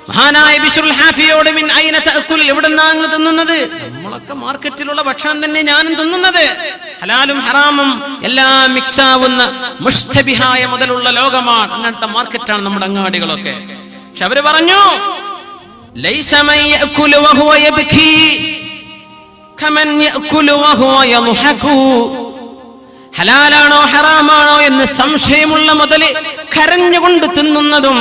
മഹാനായ ബിശ്റുൽ ഹാഫിയോട്, മിൻ ഐന തഅകുൽ, എവിടുന്നാണ് തിന്നുന്നത്? നമ്മളൊക്കെ മാർക്കറ്റിലുള്ള ഭക്ഷണം തന്നെ ഞാനും തിന്നുന്നത്. ഹലാലും ഹറാമും എല്ലാം മിക്സ് ആവുന്ന മുഷ്തബിഹായ മുതലുള്ള ലോകമാണ്, അങ്ങനത്തെ മാർക്കറ്റാണ് നമ്മുടെ അങ്ങാടികളൊക്കെ. പക്ഷെ അവര് പറഞ്ഞു, ലൈസ മൻ യഅകുലു വഹുവ യബ്കി കമൻ യഅകുലു വഹുവ യദ്ഹകു, ഹലാലാണോ ഹറാമാണോ എന്ന് സംശയമുള്ള മുതല് കരഞ്ഞുകൊണ്ട് തിന്നുന്നതും,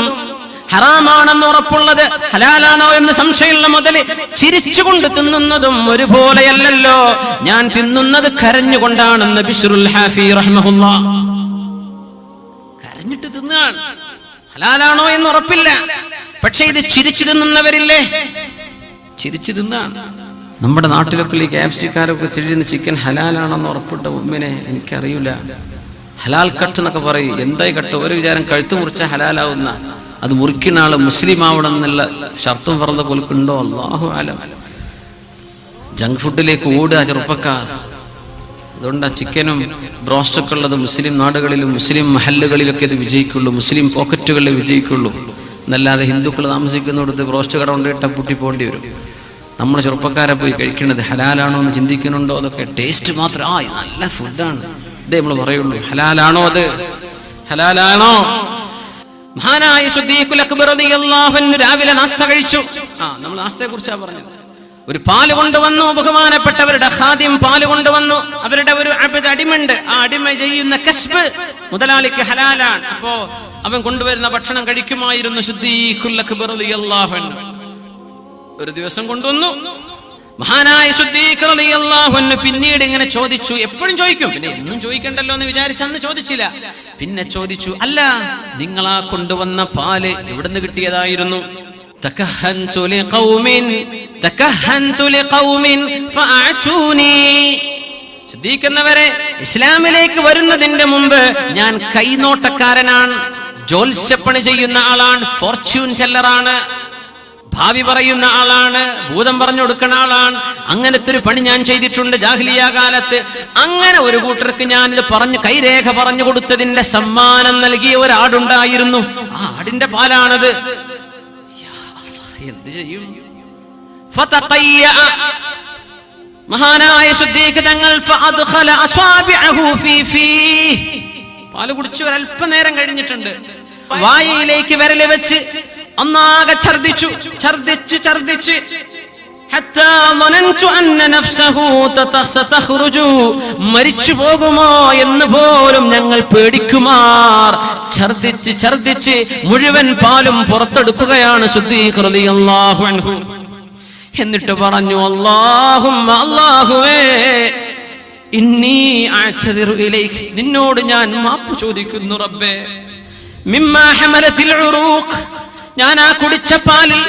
ഹറാമാണെന്ന് ഉറപ്പുള്ളത് ഹലാലാണോ എന്ന് സംശയമുള്ള മുതല് ചിരിച്ചുകൊണ്ട് തിന്നുന്നതും ഒരുപോലെയല്ലല്ലോ. ഞാൻ തിന്നുന്നത് കരഞ്ഞുകൊണ്ടാണെന്ന് ബിശ്റുൽ ഹാഫി റഹ്മഹുല്ലാഹ്. കരഞ്ഞിട്ട് തിന്നാണ്, ഹലാലാണോ എന്ന് ഉറപ്പില്ല, പക്ഷെ ഇത് ചിരിച്ചു തിന്നുന്നവരില്ലേ, ചിരിച്ചു തിന്നാണ്. നമ്മുടെ നാട്ടിലൊക്കെ ഈ KFC-കാരൊക്കെ തിരിയുന്ന ചിക്കൻ ഹലാലാണെന്ന് ഉറപ്പിട്ട മുമ്പിനെ എനിക്കറിയില്ല. ഹലാൽ കട്ട് എന്നൊക്കെ പറയും. എന്തായി കട്ട്? ഒരു വിചാരം കഴുത്ത് മുറിച്ചാൽ ഹലാലാവുന്ന, അത് മുറിക്കുന്ന ആള് മുസ്ലിം ആവണം എന്നുള്ള ഷർത്തും പറഞ്ഞ പോൽക്കുണ്ടോ? അല്ലാഹു ആലം. ജങ്ക് ഫുഡിലേക്ക് ഓടുക ചെറുപ്പക്കാർ. അതുകൊണ്ട് ചിക്കനും ബ്രോസ്റ്റൊക്കെ ഉള്ളത് മുസ്ലിം നാടുകളിലും മുസ്ലിം മഹല്ലുകളിലൊക്കെ ഇത് വിജയിക്കുള്ളൂ, മുസ്ലിം പോക്കറ്റുകളിൽ വിജയിക്കുള്ളൂ. എന്നല്ലാതെ ഹിന്ദുക്കൾ താമസിക്കുന്നിടത്ത് ബ്രോസ്റ്റ് കട കൊണ്ടിട്ട പൂട്ടി പോകേണ്ടി വരും. നമ്മൾ ചെറുപ്പക്കാരെ പോയി കഴിക്കുന്നത് ഹലാലാണോ എന്ന് ചിന്തിക്കുന്നുണ്ടോ? അതൊക്കെ ടേസ്റ്റ് മാത്രം, നല്ല ഫുഡാണ് ഇതേ നമ്മൾ പറയുള്ളൂ. ഹലാലാണോ അത്? ഹലാലാണോ? മഹാനായ സിദ്ദീഖുൽ അക്ബർ റളിയല്ലാഹു അൻഹു രാവിലെ നാസ്ത കഴിച്ചു. നമ്മൾ നാസ്തയെ കുറിച്ചാണ് പറഞ്ഞത്. ഒരു പാല് കൊണ്ടുവന്നു, ബഹുമാനപ്പെട്ടവരുടെ ഖാദിം പാല് കൊണ്ടുവന്നു. അവരുടെ ഒരു അബ്ദ് അടിമയുണ്ട്, ആ അടിമ ചെയ്യുന്ന കസ്ബ് മുതലാളിക്ക് ഹലാലാണ്. അപ്പോ അവൻ കൊണ്ടുവരുന്ന ഭക്ഷണം കഴിക്കുമായിരുന്നു സിദ്ദീഖുൽ അക്ബർ റളിയല്ലാഹു അൻഹു. ഒരു ദിവസം കൊണ്ടുവന്നു. മഹാനായ സിദ്ദീഖ് റളിയല്ലാഹു അൻഹു പിന്നീട് ഇങ്ങനെ ചോദിച്ചു, എപ്പോഴും ചോദിക്കും, പിന്നെ എന്നും ചോദിക്കണ്ടല്ലോ എന്ന് വിചാരിച്ച് അന്ന് ചോദിച്ചില്ല. പിന്നെ ചോദിച്ചു, അല്ല, നിങ്ങളാ കൊണ്ടുവന്ന പാല് എവിടുന്ന് കിട്ടിയതായിരുന്നു? തകഹൻതു ലിഖൗമിൻ ഫഅഅതൂനി. സിദ്ദീഖ് എന്നവരെ, ഇസ്ലാമിലേക്ക് വരുന്നതിന്റെ മുമ്പ് ഞാൻ കൈനോട്ടക്കാരനാണ്, ജോത്സ്യപ്പണി ചെയ്യുന്ന ആളാണ്, ഫോർച്യൂൺ ടെല്ലറാണ്, ഭാവി പറയുന്ന ആളാണ്, ഭൂതം പറഞ്ഞു കൊടുക്കുന്ന ആളാണ്. അങ്ങനത്തെ ഒരു പണി ഞാൻ ചെയ്തിട്ടുണ്ട് ജാഹിലിയ കാലത്ത്. അങ്ങനെ ഒരു കൂട്ടർക്ക് ഞാനിത് പറഞ്ഞ് കൈരേഖ പറഞ്ഞു കൊടുത്തതിന്റെ സമ്മാനം നൽകിയ ഒരാടുണ്ടായിരുന്നു. ആ ആടിന്റെ പാലാണത്. എന്ത് ചെയ്യും? മഹാനായ സിദ്ദീഖ് തങ്ങൾ ഫഅദ്ഖല അസ്വാബിഅഹു ഫീ പാല് കുടിച്ചു ഒരല്പനേരം കഴിഞ്ഞിട്ടുണ്ട്. വായയിലേക്ക് വിരല് വെച്ച് ഒന്നാകെ ഛർദിച്ച് ഹത്താ ളനൻതു അന്ന നഫ്സഹു തതഖറുജു, മരിച്ചു പോകുമോ എന്ന് പോലും ഞങ്ങൾ പേടിക്കുമാർ ഛർദിച്ച് മുഴുവൻ പാലും പുറത്തെടുക്കുകയാണ് സിദ്ദീഖ് റളിയല്ലാഹു അൻഹു. എന്നിട്ട് പറഞ്ഞു, അല്ലാഹുമ്മ, അല്ലാഹുവേ, ഇന്നി അഅ്തദിറു ഇലൈക്, നിന്നോട് ഞാൻ മാപ്പ് ചോദിക്കുന്നു റബ്ബേ. മിമ്മാ ഹമലത്തിൽ ഉറൂഖ്, ഞാൻ ആ കുടിച്ച പാലിൽ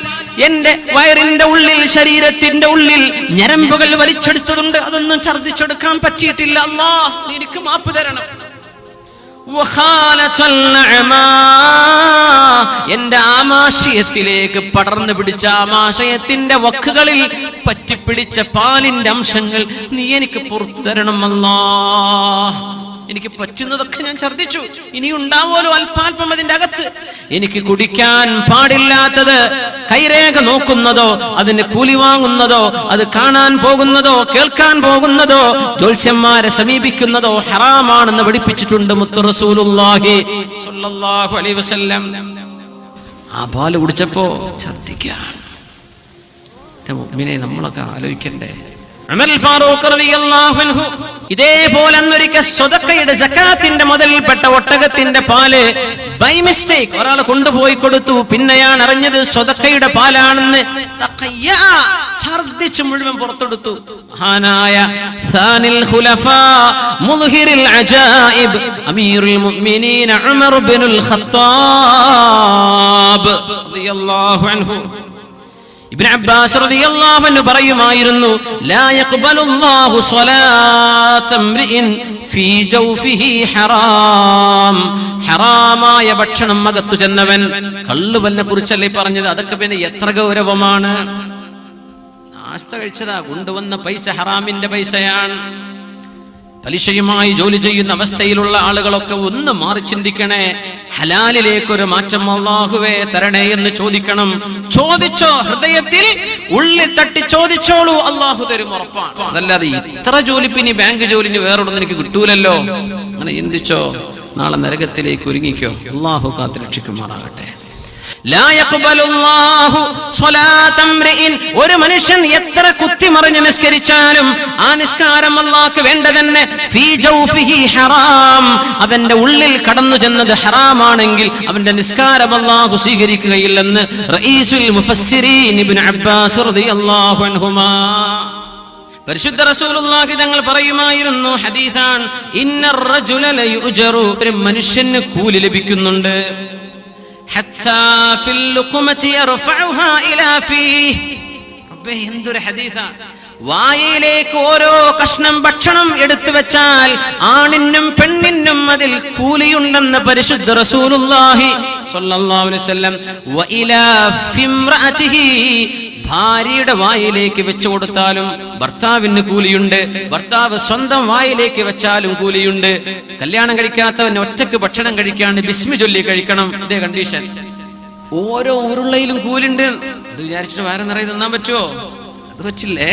എന്റെ വയറിന്റെ ഉള്ളിൽ, ശരീരത്തിന്റെ ഉള്ളിൽ ഞരമ്പുകൾ വലിച്ചെടുത്തതുണ്ട്. അതൊന്നും ഛർദിച്ചെടുക്കാൻ പറ്റിയിട്ടില്ല. അല്ലാഹ്, എനിക്ക് മാപ്പ് തരണം. എന്റെ ആമാശയത്തിലേക്ക് പടർന്നു പിടിച്ച ആമാശയത്തിന്റെ വക്കുകളിൽ പറ്റിപ്പിടിച്ച പാലിന്റെ അംശങ്ങൾ നീ എനിക്ക് പുറത്തു തരണം അല്ലാഹ്. എനിക്ക് പറ്റുന്നതൊക്കെ ഞാൻ ഛർദിച്ചു, ഇനി ഉണ്ടാവുമല്ലോ അല്പാൽപ്പം അതിന്റെ അകത്ത്. എനിക്ക് കുടിക്കാൻ പാടില്ലാത്തത്, കൈരേഖ നോക്കുന്നതോ അതിന് കൂലി വാങ്ങുന്നതോ അത് കാണാൻ പോകുന്നതോ കേൾക്കാൻ പോകുന്നതോ ജ്യോത്സ്യന്മാരെ സമീപിക്കുന്നതോ ഹറാമാണെന്ന് പഠിപ്പിച്ചിട്ടുണ്ട് മുത്ത് റസൂലുള്ളാഹി സ്വല്ലല്ലാഹു അലൈഹി വസല്ലം. ആ പാല് കുടിച്ചപ്പോ ഛർദിക്കാൻ മുഅ്മിനെ നമ്മളൊക്കെ ആലോചിക്കണ്ടേ. ഉമർ ഫാറൂഖ് റളിയല്ലാഹു അൻഹു ഇതേപോലെ അന്നൊരിക്കൽ സ്വതക്കയുടെ സകാത്തിന്റെ മുതൽപ്പെട്ട ഒട്ടകത്തിന്റെ പാല് ബൈ മിസ്റ്റേക്ക് ഒരാൾ കൊണ്ടുപോയി കൊടുത്തു. പിന്നെയാണ് അറിഞ്ഞത് സ്വതക്കയുടെ പാലാണെന്ന്. ഛർദിച്ച് മുഴുവൻ പുറത്തെടുത്തു. മഹാനായ സാനിൽ ഖുലഫാ മുദ്ഹിറിൽ അജായിബ് അമീറുൽ മുഅ്മിനീൻ ഉമർ ഇബ്നുൽ ഖത്താബ് റളിയല്ലാഹു അൻഹു ഇബ്നു അബ്ബാസ് റളിയല്ലാഹു അൻഹു പറയുമായിരുന്നു, ലാ യഖ്ബലുല്ലാഹു സ്വലാത ഇംറിഇൻ ഫീ ജൗഫിഹി ഹറാം. ഹറാമായ ഭക്ഷണം അകത്തു ചെന്നവൻ, കള്ളുവലിനെ കുറിച്ചല്ലേ പറഞ്ഞത്, അതൊക്കെ പിന്നെ എത്ര ഗൗരവമാണ്. നാസ്ത കഴിച്ചതാ, കൊണ്ടുവന്ന പൈസ ഹറാമിന്റെ പൈസയാണ്. പലിശയുമായി ജോലി ചെയ്യുന്ന അവസ്ഥയിലുള്ള ആളുകളൊക്കെ ഒന്ന് മാറി ചിന്തിക്കണേ. ഹലാലിലേക്കൊരു മാറ്റം അല്ലാഹുവേ തരണേ എന്ന് ചോദിക്കണം. ചോദിച്ചോ, ഹൃദയത്തിൽ ഉള്ളിൽ തട്ടി ചോദിച്ചോളൂ, അല്ലാഹു തരും, ഉറപ്പാണ്. അതല്ലാതെ ഇത്ര ജോലി പിന്നെ ബാങ്ക് ജോലിന് വേറൊന്നും എനിക്ക് കിട്ടൂലല്ലോ അങ്ങനെ ചിന്തിച്ചോ, നാളെ നരകത്തിലേക്ക് ഒരുങ്ങിക്കോ. അല്ലാഹു കാത്ത് രക്ഷിക്കുമാറാകട്ടെ. ഒരു മനുഷ്യൻ എത്ര കുത്തിമറിഞ്ഞ് നിസ്കരിച്ചാലും ആ നിസ്കാരം അല്ലാഹുക്ക് വേണ്ട തന്നെ. അവന്റെ ഉള്ളിൽ കടന്നു ചെന്നത് ഹറാമാണെങ്കിൽ അവന്റെ നിസ്കാരം അല്ലാഹു സ്വീകരിക്കുകയില്ലെന്ന് റഈസുൽ മുഫസ്സിരീൻ ഇബ്നു അബ്ബാസ് റളിയല്ലാഹു അൻഹുമാ പരിശുദ്ധ റസൂലുള്ളാഹി തങ്ങൾ പറയുമായിരുന്നു, ഹദീസാൻ, ഇന്നർ റജുല ലയുജറു, ഒരു മനുഷ്യന് കൂലി ലഭിക്കുന്നുണ്ട്, ഹത്താ ഫിൽ ലുഖമതി യർഫഉഹാ ഇലാ ഫീഹി. റബ്ബേ, എന്തൊരു ഹദീസാ. വായയിലേക്ക് ഓരോ കഷ്ണം ഭക്ഷണം എടുത്തു വെച്ചാൽ ആണിനും പെണ്ണിനും അതിൽ കൂലിയുണ്ടെന്ന് പരിശുദ്ധ റസൂലുള്ളാഹി സ്വല്ലല്ലാഹു അലൈഹി വസല്ലം. വ ഇലാ ഫിംറഅതിഹി, ഭാര്യയുടെ വായിലേക്ക് വെച്ചു കൊടുത്താലും ഭർത്താവിന് കൂലിയുണ്ട്. ഭർത്താവ് സ്വന്തം വായിലേക്ക് വെച്ചാലും കൂലിയുണ്ട്. കല്യാണം കഴിക്കാത്തവൻ ഒറ്റക്ക് ഭക്ഷണം കഴിക്കാണ്ട് ബിസ്മി ചൊല്ലി കഴിക്കണം. ഇതേ കണ്ടീഷൻ. ഓരോ ഉരുളയിലും കൂലുണ്ട്. ഇത് വിചാരിച്ചിട്ട് വയറ് നിറയെ തിന്നാൻ പറ്റുമോ? അത് പറ്റില്ലേ.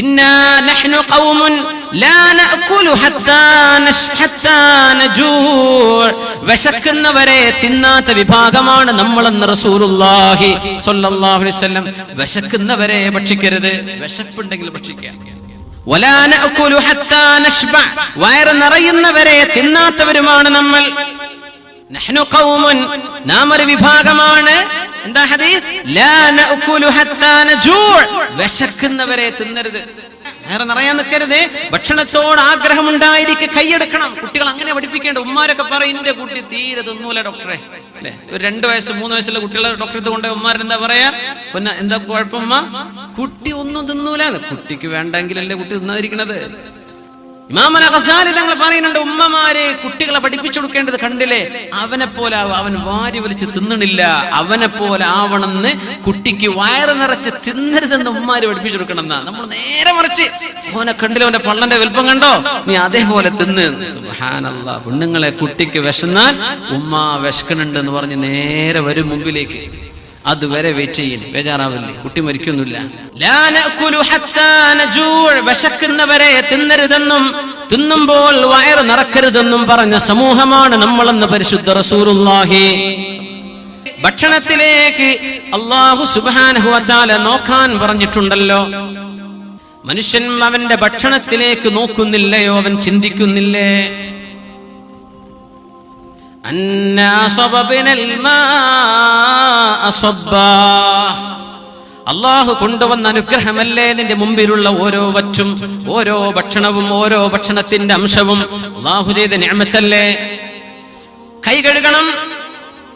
ഇന്നാ നഹ്നു ഖൗമുൻ ലാ നഅകുലു ഹത്താ നജൂ. വിശക്കുന്നവരെ തിന്നാത്ത വിഭാഗമാണ് നമ്മളെന്ന് റസൂലുള്ളാഹി സ്വല്ലല്ലാഹു അലൈഹി വസല്ലം. വിശക്കുന്നവരെ ഭക്ഷിക്കരുത്, വിശപ്പുണ്ടെങ്കിൽ ഭക്ഷിക്കാം. വലാ നഅകുലു ഹത്താ നശ്ബ, വയറ് നിറയുന്നവരെ തിന്നാത്തവരുമാണ് നമ്മൾ. നഹ്നു ഖൗമുൻ, നാം ഒരു വിഭാഗമാണ്. എന്താ ഹദീസ്? ലാ നഅകുലു ഹത്താ നജൂ, വിശക്കുന്നവരെ തിന്നരുത്, വേറെ നിറയാൻ നിൽക്കരുത്. ഭക്ഷണത്തോട് ആഗ്രഹമുണ്ടായിരിക്കെ കൈയെടുക്കണം. കുട്ടികൾ അങ്ങനെ പഠിപ്പിക്കേണ്ട. ഉമ്മാരൊക്കെ പറയും, എന്റെ കുട്ടി തീരെ തിന്നൂല ഡോക്ടറെ, അല്ലെ? ഒരു 2 വയസ്സ് 3 വയസ്സുള്ള കുട്ടികളെ ഡോക്ടറെ കൊണ്ട് ഉമ്മാരെന്താ പറയാ? പിന്നെ എന്താ കുഴപ്പമ്മ, കുട്ടി ഒന്നും തിന്നൂല. കുട്ടിക്ക് വേണ്ടെങ്കിലല്ലേ കുട്ടി തിന്നാതിരിക്കണത്. ഇമാം ഗസാലി തങ്ങൾ പറയുന്നുണ്ട്, ഉമ്മമാരെ കുട്ടികളെ പഠിപ്പിച്ചു കൊടുക്കേണ്ടത് കണ്ടില്ലേ, അവനെ പോലെ അവൻ വാരി വലിച്ച് തിന്നണില്ല, അവനെ പോലെ ആവണമെന്ന്, കുട്ടിക്ക് വയറ് നിറച്ച് തിന്നരുതെന്ന് ഉമ്മാര് പഠിപ്പിച്ചു കൊടുക്കണം എന്നാ. നമ്മൾ നേരെ മറിച്ച്, അവനെ കണ്ടില്ല, അവന്റെ പള്ളന്റെ വലുപ്പം കണ്ടോ, നീ അതേപോലെ തിന്ന്. സുബ്ഹാനല്ലാഹ്. പെണ്ണുങ്ങളെ കുട്ടിക്ക് വിശന്നാൽ ഉമ്മ വിശക്കണുണ്ട് എന്ന് പറഞ്ഞ് നേരെ വരും മുമ്പിലേക്ക്. അതുവരെ വെയിറ്റ് ചെയ്യും, ബേജാറാവില്ലേ, കുട്ടി മരിക്കൊന്നുമില്ല. വിശക്കുന്നവരെ തിന്നരുതെന്നും തിന്നുമ്പോൾ വയറ് നിറക്കരുതെന്നും പറഞ്ഞ സമൂഹമാണ് നമ്മളെന്ന് പരിശുദ്ധ റസൂലുള്ളാഹി. ഭക്ഷണത്തിലേക്ക് അല്ലാഹു സുബ്ഹാനഹു വ തആല നോക്കാൻ പറഞ്ഞിട്ടുണ്ടല്ലോ. മനുഷ്യൻ അവന്റെ ഭക്ഷണത്തിലേക്ക് നോക്കുന്നില്ലയോ, അവൻ ചിന്തിക്കുന്നില്ലേ? അല്ലാഹു കൊണ്ടുവന്ന അനുഗ്രഹമല്ലേ നിന്റെ മുമ്പിലുള്ള ഓരോ വറ്റും, ഓരോ ഭക്ഷണവും, ഓരോ ഭക്ഷണത്തിന്റെ അംശവും അല്ലാഹു ചെയ്ത നിഅമത്തല്ലേ? കൈ കഴുകണം,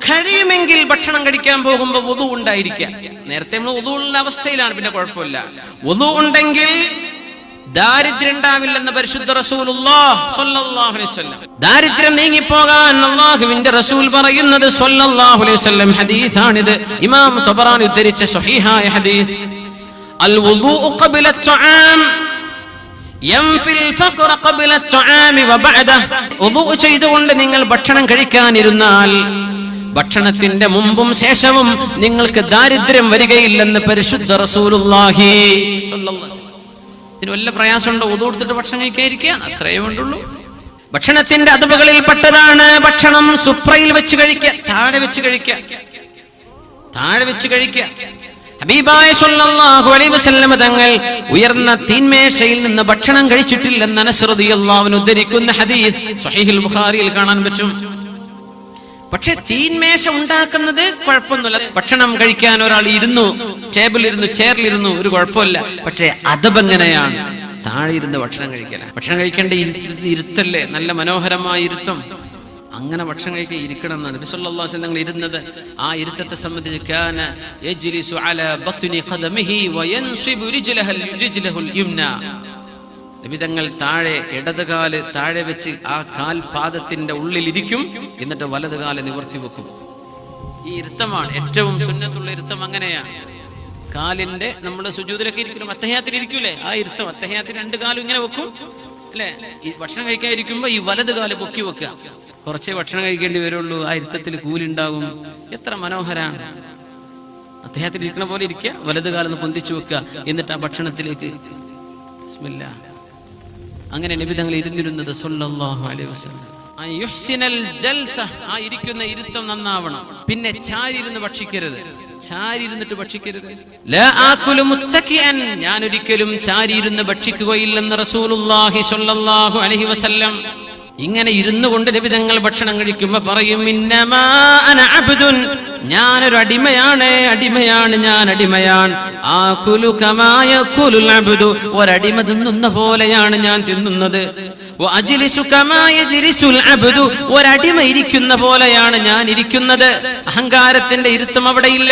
കഴിയുമെങ്കിൽ ഭക്ഷണം കഴിക്കാൻ പോകുമ്പോ വുദു ഉണ്ടായിരിക്കുക. നേരത്തെ നമ്മൾ വുദു ഉള്ള അവസ്ഥയിലാണ്, പിന്നെ കുഴപ്പമില്ല. വുദു ഉണ്ടെങ്കിൽ ദാരിദ്ര്യം ഉണ്ടാവില്ലെന്ന് പരിശുദ്ധ റസൂലുള്ളാഹി സ്വല്ലല്ലാഹു അലൈഹി വസല്ലം. ദാരിദ്ര്യം നീങ്ങിപ്പോകാൻ അല്ലാഹുവിന്റെ റസൂൽ പറയുന്നത് സ്വല്ലല്ലാഹു അലൈഹി വസല്ലം ഹദീസാണിത്. ഇമാം തബറാനി ഉദ്ധരിച്ച സ്വഹീഹായ ഹദീസ്. അൽ വുദൂഉ ഖബ്ല അത്'ആം യൻഫിൽ ഫഖ്റ ഖബ്ല അത്'ആം വബഅദഹ്. വുദൂ ചെയ്തുകൊണ്ട് നിങ്ങൾ ഭക്ഷണം കഴിക്കാനിരുന്നാൽ ഭക്ഷണത്തിന്റെ മുമ്പും ശേഷവും നിങ്ങൾക്ക് ദാരിദ്ര്യം വരികയില്ലെന്ന് പരിശുദ്ധ റസൂലുള്ളാഹി സ്വല്ലല്ലാഹു അലൈഹി വസല്ലം. ഇതിന് വല്ല പ്രയാസമുണ്ടോ? വുദൂ എടുത്തിട്ട് ഭക്ഷണം കഴിക്കാതിരിക്കുക, അത്രയേ വേണ്ടുള്ളൂ. ഭക്ഷണത്തിന്റെ അദബുകളിൽ പെട്ടതാണ് ഭക്ഷണം സുഫ്രയിൽ വെച്ച് കഴിക്കുക, താഴെ വെച്ച് കഴിക്കുക, താഴെ വെച്ച് കഴിക്കുക. ഹബീബായ സ്വല്ലല്ലാഹു അലൈഹി വസല്ലം തങ്ങൾ ഉയർന്ന തീന്മേശയിൽ നിന്ന് ഭക്ഷണം കഴിച്ചിട്ടില്ലെന്ന് അനസ് റളിയല്ലാഹു അൻഹു ഉദ്ധരിക്കുന്ന ഹദീസ് സ്വഹീഹുൽ ബുഖാരിയിൽ കാണാൻ പറ്റും. പക്ഷെ തീന്മേശ ഉണ്ടാക്കുന്നത് കുഴപ്പമൊന്നുമില്ല. ഭക്ഷണം കഴിക്കാൻ ഒരാൾ ഇരുന്നു, ടേബിളിലിരുന്നു, ചെയറിലിരുന്നു, ഒരു കുഴപ്പമില്ല. പക്ഷെ അദബ് എങ്ങനെയാണ്? താഴെ ഇരുന്ന് ഭക്ഷണം കഴിക്കല. ഭക്ഷണം കഴിക്കേണ്ട ഇരുത്തല്ലേ, നല്ല മനോഹരമായ ഇരുത്തം. അങ്ങനെ ഭക്ഷണം കഴിക്കാൻ ഇരിക്കണം എന്നാണ് നബി സല്ലല്ലാഹു അലൈഹി വസല്ലം ഇരുന്നത്. ആ ഇരുത്തത്തെ സംബന്ധിച്ച് കാന യജ്ലിസു അലാ ബത്നി ഖദമിഹി വയൻസിബു റിജ്ലഹുൽ യുംന. നബി തങ്ങൾ താഴെ ഇടതുകാല് താഴെ വെച്ച് ആ കാൽപാദത്തിന്റെ ഉള്ളിലിരിക്കും, എന്നിട്ട് വലതുകാല് നിവർത്തി വെക്കും. ഈ ഇരുത്തമാണ് ഏറ്റവും സുന്നത്തുള്ള ഇരുത്തം. അങ്ങനെയാണ് കാലിന്റെ നമ്മുടെ സുജൂദിലൊക്കെ ഇരിക്കും, അത്തഹിയാത്തിൽ ഇരിക്കൂലേ, ആ ഇരുത്തം. അത്തഹിയാത്തിൽ രണ്ട് കാലും ഇങ്ങനെ വെക്കും അല്ലെ. ഈ ഭക്ഷണം കഴിക്കാൻ ഇരിക്കുമ്പോ ഈ വലതുകാല് പൊക്കി വെക്കുക. കുറച്ചേ ഭക്ഷണം കഴിക്കേണ്ടി വരുള്ളൂ, ആ ഇരുത്തത്തിൽ കൂലുണ്ടാകും. എത്ര മനോഹരാണ്. അത്തഹിയാത്തിൽ ഇരിക്കുന്ന പോലെ ഇരിക്കുക, വലതുകാലൊന്ന് പൊന്തിച്ചു വെക്കുക, എന്നിട്ട് ആ ഭക്ഷണത്തിലേക്ക് ബിസ്മില്ലാ. അങ്ങനെ നബി തങ്ങൾ ഇരുന്നിരുന്നത് സ്വല്ലല്ലാഹു അലൈഹി വസല്ലം. യുഹ്സിനൽ ജൽസ, ആ ഇരിക്കുന്ന ഇരുത്തം നന്നാവണം. പിന്നെ ചാരിയിരുന്ന് ഭക്ഷിക്കരുത്, ചാരിയിരുന്നിട്ട് ഭക്ഷിക്കരുത്. ലാ ആകുലു മുത്തക്കിഅൻ, ഞാൻ ഒരിക്കലും ചാരിയിരുന്ന് ഭക്ഷിക്കുകയില്ലെന്ന് റസൂലുള്ളാഹി സ്വല്ലല്ലാഹു അലൈഹി വസല്ലം. ഇങ്ങനെ ഇരുന്നു കൊണ്ട് നബി തങ്ങൾ ഭക്ഷണം കഴിക്കുമ്പോ പറയും, ഇന്നമാ അന അബ്ദുൻ, ഞാനൊരു അടിമയാണ്, അടിമയാണ്, ഞാൻ അടിമയാണ്. ആകുലു കമാ യകുലുൽ അബ്ദു, ഒരടിമ തിന്നുന്ന പോലെയാണ് ഞാൻ തിന്നുന്നത്. വഅജ്ലിസു കമാ യജ്ലിസുൽ അബ്ദു, ഒരടിമ ഇരിക്കുന്ന പോലെയാണ് ഞാൻ ഇരിക്കുന്നത്. അഹങ്കാരത്തിന്റെ ഇരുത്തം അവിടെയില്ല.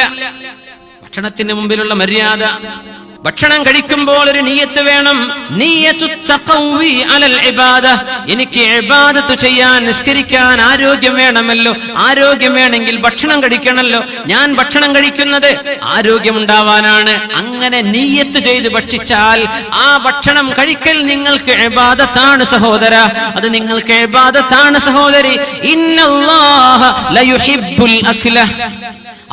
ഭക്ഷണത്തിന് മുമ്പിലുള്ള മര്യാദ. ഭക്ഷണം കഴിക്കുമ്പോൾ ഒരു നിയ്യത്ത് വേണം. നിയ്യത്തു തഖവി അലൽ ഇബാദ, എനിക്ക് ഇബാദത്ത് ചെയ്യാൻ, നിസ്കരിക്കാൻ ആരോഗ്യം വേണമല്ലോ. ആരോഗ്യം വേണമെങ്കിൽ ഭക്ഷണം കഴിക്കണമല്ലോ. ഞാൻ ഭക്ഷണം കഴിക്കുന്നത് ആരോഗ്യമുണ്ടാവാനാണ്. അങ്ങനെ നിയ്യത്ത് ചെയ്ത് ഭക്ഷിച്ചാൽ ആ ഭക്ഷണം കഴിക്കൽ നിങ്ങൾക്ക് ഇബാദത്താണ് സഹോദര, അത് നിങ്ങൾക്ക് ഇബാദത്താണ് സഹോദരി. ഇന്നല്ലാഹ ലയുഹിബ്ബുൽ അക്ല,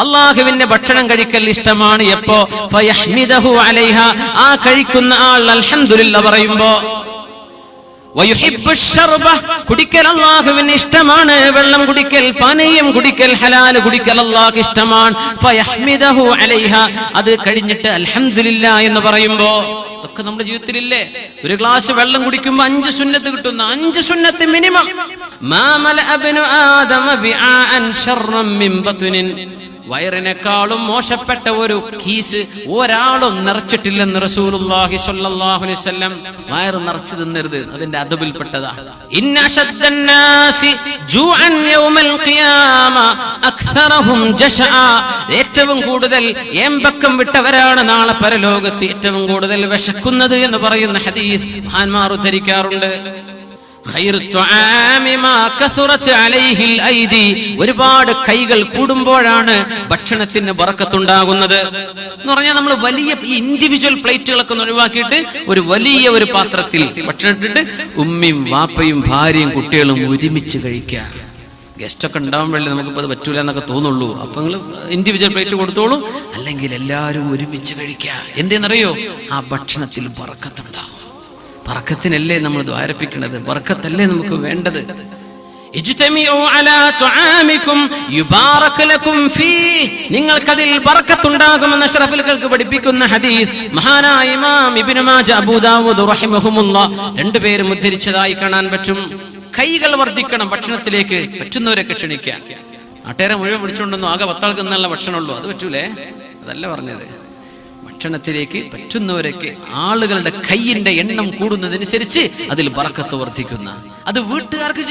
അല്ലാഹുവിന്റെ ഭക്ഷണം കഴിക്കൽ ഇഷ്ടമാണ്. എപ്പോ? ഫയഹ്മിദഹു അലൈഹ, ആ കഴിക്കുന്ന ആൾ അൽഹംദുലില്ലാ പറയുമ്പോ. വയുഹിബ്ബുശ് ശർബ, കുടിക്കൽ അല്ലാഹുവിന് ഇഷ്ടമാണ്. വെള്ളം കുടിക്കൽ, പാനീയം കുടിക്കൽ, ഹലാൽ കുടിക്കൽ അല്ലാഹുവിന് ഇഷ്ടമാണ്. ഫയഹ്മിദഹു അലൈഹ, അത് കഴിഞ്ഞിട്ട് അൽഹംദുലില്ലാ എന്ന് പറയുമ്പോ. ഇതൊക്കെ നമ്മുടെ ജീവിതത്തിലില്ലേ? ഒരു ഗ്ലാസ് വെള്ളം കുടിക്കുമ്പോ 5 സുന്നത്ത് കിട്ടുന്ന, 5 സുന്നത്ത് മിനിമം. മാ മലഅ ഇബ്നു ആദമ ബിആഅൻ ശർറൻ മിൻ ബത്നിൻ, വയറിനേക്കാളും മോശപ്പെട്ട ഒരു കീസ് ഒരാളും നിറച്ചിട്ടില്ലെന്ന് റസൂലുള്ളാഹി സ്വല്ലല്ലാഹു അലൈഹി വസല്ലം. വയറ് നിറച്ചു തിന്നരുത്, അതിന്റെ അദബിൽപ്പെട്ടതാ. ഇന്ന അശദ്ദന്നാസി ജൂഅൻ യൗമൽ ഖിയാമ അക്സറഹും ജശഅ. ഏറ്റവും കൂടുതൽ ഏമ്പക്കം വിട്ടവരാണ് നാളെ പരലോകത്ത് ഏറ്റവും കൂടുതൽ വിശക്കുന്നത് എന്ന് പറയുന്ന ഹദീസ് മഹാന്മാർ ഉദ്ധരിക്കാറുണ്ട്. ഒരുപാട് കൈകൾ കൂടുമ്പോഴാണ് ഭക്ഷണത്തിന് ബറക്കത്തുണ്ടാകുന്നത് എന്ന് പറഞ്ഞാൽ നമ്മൾ വലിയ ഈ ഇൻഡിവിജ്വൽ പ്ലേറ്റുകളൊക്കെ ഒഴിവാക്കിയിട്ട് ഒരു വലിയ ഒരു പാത്രത്തിൽ ഭക്ഷണം ഇട്ടിട്ട് ഉമ്മയും വാപ്പയും ഭാര്യയും കുട്ടികളും ഒരുമിച്ച് കഴിക്കുക. ഗസ്റ്റൊക്കെ ഉണ്ടാവുമ്പോഴല്ലേ നമുക്കിപ്പോൾ അത് പറ്റൂല എന്നൊക്കെ തോന്നുള്ളൂ. അപ്പൊ നിങ്ങൾ ഇൻഡിവിജ്വൽ പ്ലേറ്റ് കൊടുത്തോളൂ, അല്ലെങ്കിൽ എല്ലാവരും ഒരുമിച്ച് കഴിക്കുക. എന്തെന്നറിയോ? ആ ഭക്ഷണത്തിൽ ബറക്കത്തുണ്ടാവും. ബറക്കത്തിനല്ലേ നമ്മൾ ദ്വാരപ്പിക്കുന്നത്, ബറക്കത്തല്ലേ നമുക്ക് വേണ്ടത്. നിങ്ങൾക്കതിൽ ബറക്കത്തുണ്ടാകുമെന്ന് അഷ്റഫുകൾക്ക് പഠിപ്പിക്കുന്ന ഹദീസ് മഹാനായ ഇമാം ഇബ്നു മാജ അബൂ ദാവൂദ് റഹിമഹുമുല്ലാഹ് രണ്ടുപേരും ഉദ്ധരിച്ചതായി കാണാൻ പറ്റും. കൈകൾ വർദ്ധിക്കണം, ഭക്ഷണത്തിലേക്ക് പറ്റുന്നവരൊക്കെ ക്ഷണിക്കുക. നാട്ടുകാരെ മുഴുവൻ വിളിച്ചുകൊണ്ടൊന്നും ആകെ 10 ആൾക്ക് നല്ല ഭക്ഷണമുള്ളൂ, അത് പറ്റൂലേ? അതല്ല പറഞ്ഞത്. ഭക്ഷണത്തിലേക്ക് പറ്റുന്നവരൊക്കെ ആളുകളുടെ കൈയിന്റെ എണ്ണം കൂടുന്നതനുസരിച്ച് അതിൽ ബറക്കത്ത് വർദ്ധിക്കുന്ന, അത് വീട്ടുകാർക്ക്